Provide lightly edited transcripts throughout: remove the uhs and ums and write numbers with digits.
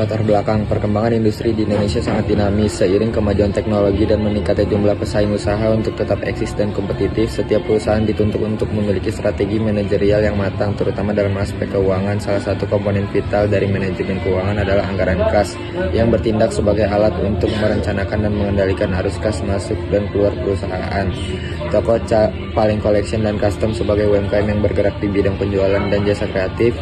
Latar belakang perkembangan industri di Indonesia sangat dinamis. Seiring kemajuan teknologi dan meningkatnya jumlah pesaing usaha untuk tetap eksis dan kompetitif, setiap perusahaan dituntut untuk memiliki strategi manajerial yang matang, terutama dalam aspek keuangan. Salah satu komponen vital dari manajemen keuangan adalah anggaran kas, yang bertindak sebagai alat untuk merencanakan dan mengendalikan arus kas masuk dan keluar perusahaan. Toko Paling Collection dan Custom sebagai UMKM yang bergerak di bidang penjualan dan jasa kreatif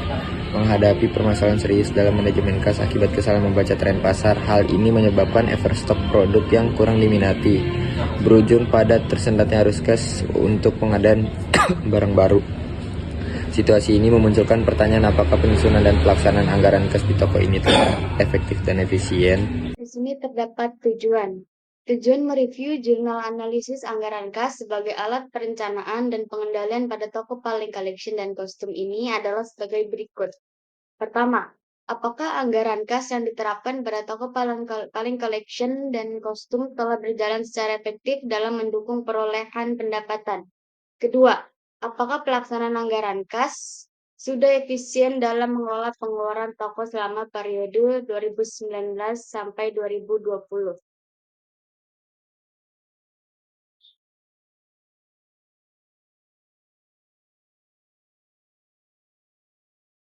menghadapi permasalahan serius dalam manajemen kas akibat kesalahan membaca tren pasar. Hal ini menyebabkan overstock produk yang kurang diminati, berujung pada tersendatnya arus kas untuk pengadaan barang baru. Situasi ini memunculkan pertanyaan apakah penyusunan dan pelaksanaan anggaran kas di toko ini tetap efektif dan efisien. Di sini terdapat tujuan. Tujuan mereview jurnal analisis anggaran kas sebagai alat perencanaan dan pengendalian pada toko Paling Collection dan Kostum ini adalah sebagai berikut. Pertama, apakah anggaran kas yang diterapkan pada toko Paling Collection dan Kostum telah berjalan secara efektif dalam mendukung perolehan pendapatan? Kedua, apakah pelaksanaan anggaran kas sudah efisien dalam mengelola pengeluaran toko selama periode 2019 sampai 2020?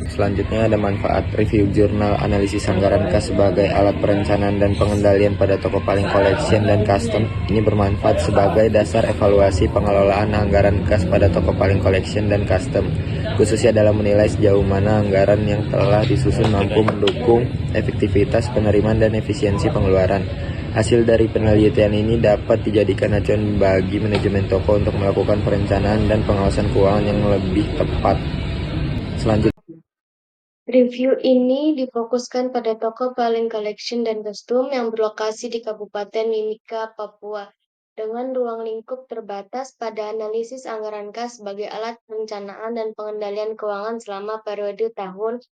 Selanjutnya ada manfaat review jurnal analisis anggaran kas sebagai alat perencanaan dan pengendalian pada toko Paling Collection dan Custom. Ini bermanfaat sebagai dasar evaluasi pengelolaan anggaran kas pada toko Paling Collection dan Custom, khususnya dalam menilai sejauh mana anggaran yang telah disusun mampu mendukung efektivitas penerimaan dan efisiensi pengeluaran. Hasil dari penelitian ini dapat dijadikan acuan bagi manajemen toko untuk melakukan perencanaan dan pengawasan keuangan yang lebih tepat. Selanjutnya, Review ini difokuskan pada toko Paling Collection dan Kostum yang berlokasi di Kabupaten Mimika, Papua, dengan ruang lingkup terbatas pada analisis anggaran kas sebagai alat perencanaan dan pengendalian keuangan selama periode tahun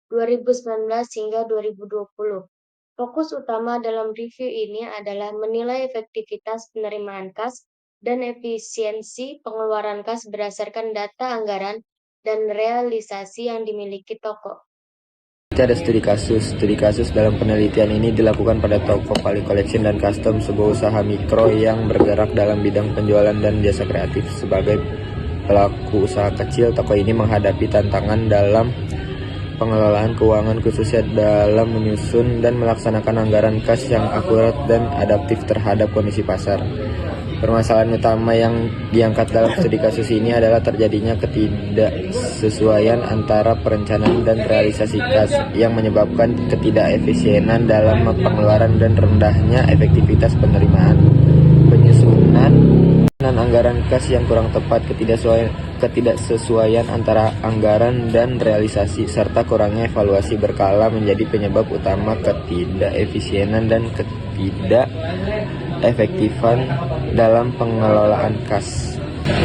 2019 hingga 2020. Fokus utama dalam review ini adalah menilai efektivitas penerimaan kas dan efisiensi pengeluaran kas berdasarkan data anggaran dan realisasi yang dimiliki toko. ada studi kasus. Studi kasus dalam penelitian ini dilakukan pada toko Paling Collection dan Custom, sebuah usaha mikro yang bergerak dalam bidang penjualan dan jasa kreatif. Sebagai pelaku usaha kecil, toko ini menghadapi tantangan dalam pengelolaan keuangan, khususnya dalam menyusun dan melaksanakan anggaran kas yang akurat dan adaptif terhadap kondisi pasar. Permasalahan utama yang diangkat dalam studi kasus ini adalah terjadinya ketidaksesuaian antara perencanaan dan realisasi kas yang menyebabkan ketidakefisienan dalam pengeluaran dan rendahnya efektivitas penerimaan. Penyusunan anggaran kas yang kurang tepat, ketidaksesuaian antara anggaran dan realisasi, serta kurangnya evaluasi berkala menjadi penyebab utama ketidakefisienan dan ketidakefektifan dalam pengelolaan kas.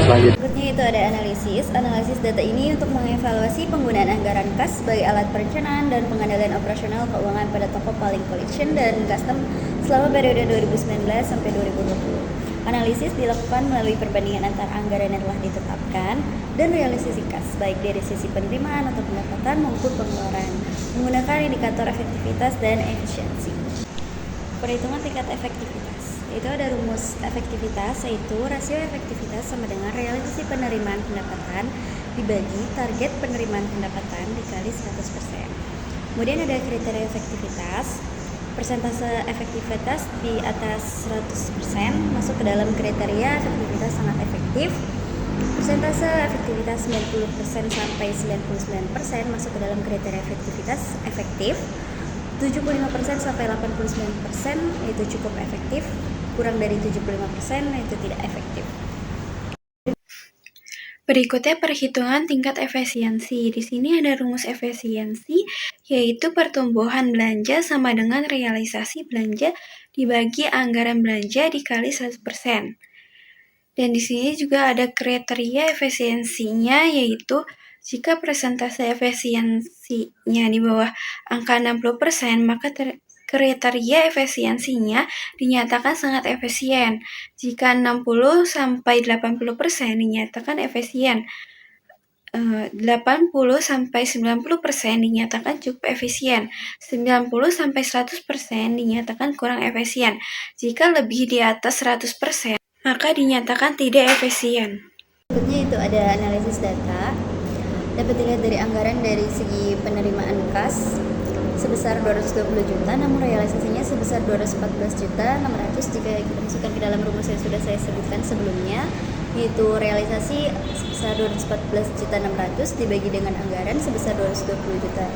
Berikutnya itu ada analisis. Analisis data ini untuk mengevaluasi penggunaan anggaran kas sebagai alat perencanaan dan pengendalian operasional keuangan pada toko Paling Collection dan Custom selama periode 2019 sampai 2020. Analisis dilakukan melalui perbandingan antara anggaran yang telah ditetapkan dan realisasi kas, baik dari sisi penerimaan atau pendapatan maupun pengeluaran, menggunakan indikator efektivitas dan efisiensi. Perhitungan tingkat efektivitas. Itu ada rumus efektivitas, yaitu rasio efektivitas sama dengan realisasi penerimaan pendapatan dibagi target penerimaan pendapatan dikali 100%. Kemudian ada kriteria efektivitas. Persentase efektivitas di atas 100% masuk ke dalam kriteria efektivitas sangat efektif. Persentase efektivitas 90% sampai 99% masuk ke dalam kriteria efektivitas efektif. 75% sampai 89% yaitu cukup efektif. Kurang dari 75% yaitu tidak efektif. Berikutnya perhitungan tingkat efisiensi. Di sini ada rumus efisiensi, yaitu pertumbuhan belanja sama dengan realisasi belanja dibagi anggaran belanja dikali 100%. Dan di sini juga ada kriteria efisiensinya, yaitu jika persentase efisiensinya di bawah angka 60%, maka kriteria efisiensinya dinyatakan sangat efisien. Jika 60-80% dinyatakan efisien. 80-90% dinyatakan cukup efisien, 90-100% dinyatakan kurang efisien. Jika lebih di atas 100%, maka dinyatakan tidak efisien. Berikutnya itu ada analisis data. Dapat dilihat dari anggaran dari segi penerimaan kas sebesar 220 juta, namun realisasinya sebesar 214 juta 600 jika kita masukkan ke dalam rumus yang sudah saya sebutkan sebelumnya, yaitu realisasi sebesar 214 juta 600 dibagi dengan anggaran sebesar 220 juta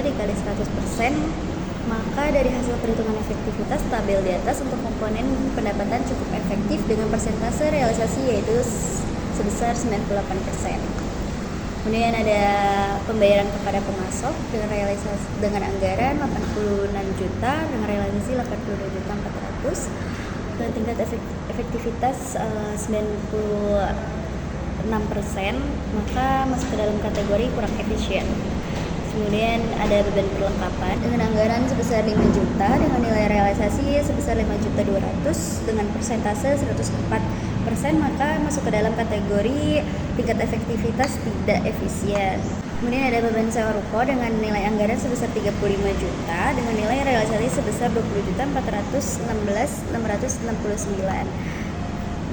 dikali 100%, maka dari hasil perhitungan efektivitas tabel di atas untuk komponen pendapatan cukup efektif dengan persentase realisasi yaitu sebesar 98%. Kemudian ada pembayaran kepada pemasok dengan anggaran 86 juta dengan realisasi 82 juta 400 dan tingkat efektivitas 96%, maka masuk ke dalam kategori kurang efisien. Kemudian ada beban perlengkapan dengan anggaran sebesar 5 juta dengan nilai realisasi sebesar 5.200.000 dengan persentase 104%, maka masuk ke dalam kategori tingkat efektivitas tidak efisien. Kemudian ada beban sewa ruko dengan nilai anggaran sebesar 35 juta dengan nilai realisasi sebesar 20.416.669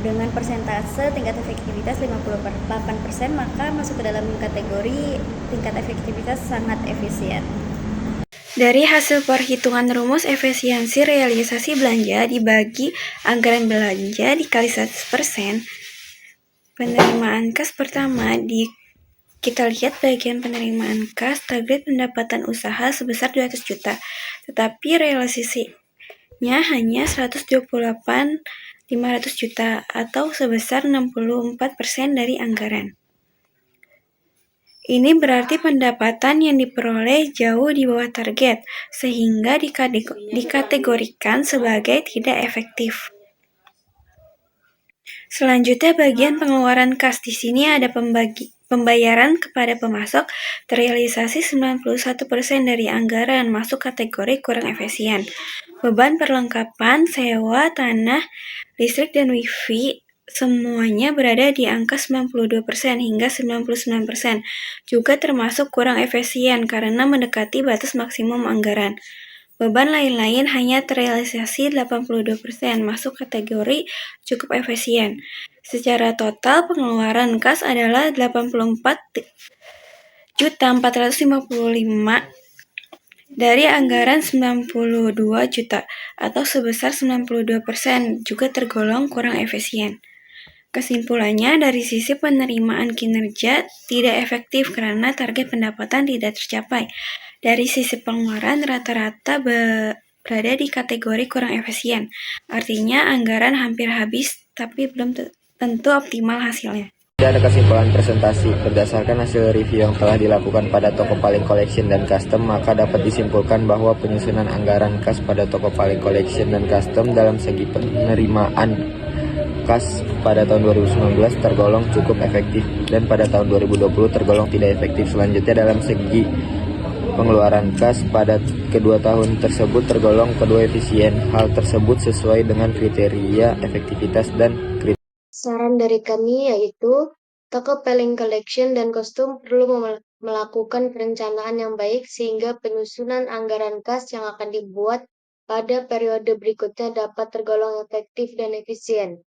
dengan persentase tingkat efektivitas 58%, maka masuk ke dalam kategori tingkat efektivitas sangat efisien. Dari hasil perhitungan rumus efisiensi realisasi belanja dibagi anggaran belanja dikali 100%, penerimaan kas pertama kita lihat bagian penerimaan kas target pendapatan usaha sebesar 200 juta, tetapi realisasinya hanya 128.500 juta atau sebesar 64% dari anggaran. Ini berarti pendapatan yang diperoleh jauh di bawah target, sehingga dikategorikan sebagai tidak efektif. Selanjutnya bagian pengeluaran kas. Di sini ada pembayaran kepada pemasok terrealisasi 91% dari anggaran, masuk kategori kurang efisien. Beban perlengkapan, sewa, tanah, listrik, dan wifi semuanya berada di angka 92% hingga 99%, juga termasuk kurang efisien karena mendekati batas maksimum anggaran. Beban lain-lain hanya terrealisasi 82%, masuk kategori cukup efisien. Secara total pengeluaran kas adalah 84.455 dari anggaran 92 juta atau sebesar 92%, juga tergolong kurang efisien. Kesimpulannya, dari sisi penerimaan kinerja tidak efektif karena target pendapatan tidak tercapai. Dari sisi pengeluaran rata-rata berada di kategori kurang efisien. Artinya anggaran hampir habis tapi belum tentu optimal hasilnya. Ada kesimpulan presentasi. Berdasarkan hasil review yang telah dilakukan pada toko paling collection dan custom, maka dapat disimpulkan bahwa penyusunan anggaran kas pada toko paling collection dan custom dalam segi penerimaan kas pada tahun 2019 tergolong cukup efektif dan pada tahun 2020 tergolong tidak efektif. Selanjutnya dalam segi pengeluaran kas pada kedua tahun tersebut tergolong kedua efisien. Hal tersebut sesuai dengan kriteria efektivitas dan kriteria. Saran dari kami yaitu toko paling collection dan kostum perlu melakukan perencanaan yang baik sehingga penyusunan anggaran kas yang akan dibuat pada periode berikutnya dapat tergolong efektif dan efisien.